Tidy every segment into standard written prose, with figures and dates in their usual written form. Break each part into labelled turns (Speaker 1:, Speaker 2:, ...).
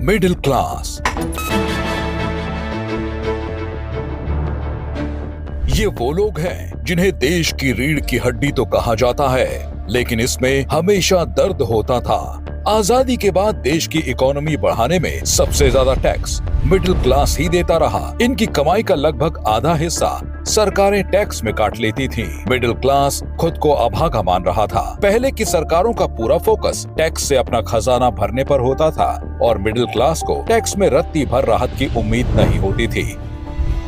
Speaker 1: Middle class. ये वो लोग हैं जिन्हें देश की रीढ़ की हड्डी तो कहा जाता है, लेकिन इसमें हमेशा दर्द होता था। आजादी के बाद देश की इकोनॉमी बढ़ाने में सबसे ज्यादा टैक्स मिडिल क्लास ही देता रहा। इनकी कमाई का लगभग आधा हिस्सा सरकारें टैक्स में काट लेती थीं। मिडिल क्लास खुद को अभागा मान रहा था। पहले की सरकारों का पूरा फोकस टैक्स से अपना खजाना भरने पर होता था और मिडिल क्लास को टैक्स में रत्ती भर राहत की उम्मीद नहीं होती थी।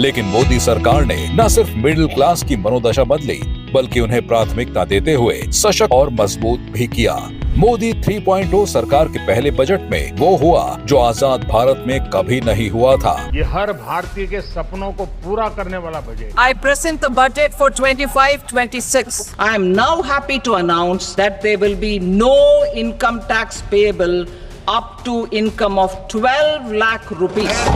Speaker 1: लेकिन मोदी सरकार ने न सिर्फ मिडिल क्लास की मनोदशा बदली, बल्कि उन्हें प्राथमिकता देते हुए सशक्त और मजबूत भी किया। मोदी 3.0 सरकार के पहले बजट में वो हुआ जो आजाद भारत में कभी नहीं हुआ था।
Speaker 2: ये हर भारतीय के सपनों को पूरा करने वाला budget.
Speaker 3: I present the budget for 25-26.
Speaker 4: I am now happy to announce that there will be no income tax payable up to income of 12 lakh rupees.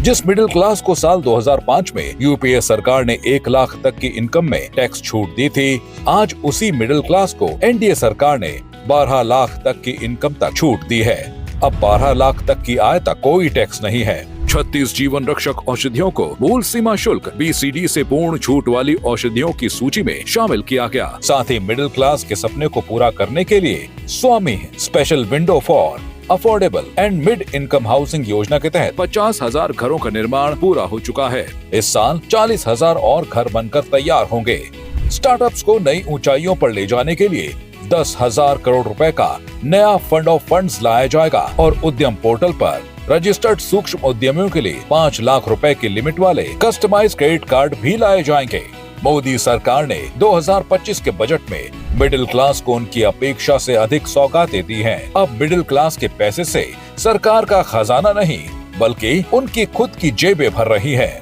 Speaker 1: जिस मिडिल क्लास को साल 2005 में यूपीए सरकार ने 1 लाख तक की इनकम में टैक्स छूट दी थी, आज उसी मिडिल क्लास को एनडीए सरकार ने 12 लाख तक की इनकम तक छूट दी है। अब 12 लाख तक की आय तक कोई टैक्स नहीं है। 36 जीवन रक्षक औषधियों को मूल सीमा शुल्क BCD से पूर्ण छूट वाली औषधियों की सूची में शामिल किया गया। साथ ही मिडिल क्लास के सपने को पूरा करने के लिए स्वामी special window for affordable and mid income housing योजना के तहत 50,000 घरों का निर्माण पूरा हो चुका है। इस साल 40,000 और घर बनकर तैयार होंगे। स्टार्टअप्स को नई ऊंचाइयों पर ले जाने के लिए 10,000 करोड़ रुपए का नया फंड ऑफ फंड्स लाया जाएगा और उद्यम पोर्टल पर रजिस्टर्ड सूक्ष्म उद्यमियों के लिए 5 लाख रुपए की लिमिट वाले कस्टमाइज्ड क्रेडिट कार्ड भी लाए जाएंगे। मोदी सरकार ने 2025 के बजट में मिडिल क्लास को उनकी अपेक्षा से अधिक सौगातें दी हैं। अब मिडिल क्लास के पैसे से सरकार का खजाना नहीं, बल्कि उनकी खुद की जेबें भर रही है।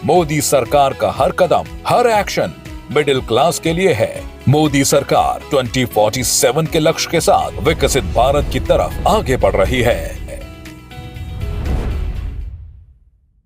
Speaker 1: मोदी सरकार का हर कदम, हर एक्शन मिडिल क्लास के लिए है। मोदी सरकार 2047 के लक्ष्य के साथ विकसित भारत की तरफ आगे बढ़ रही है।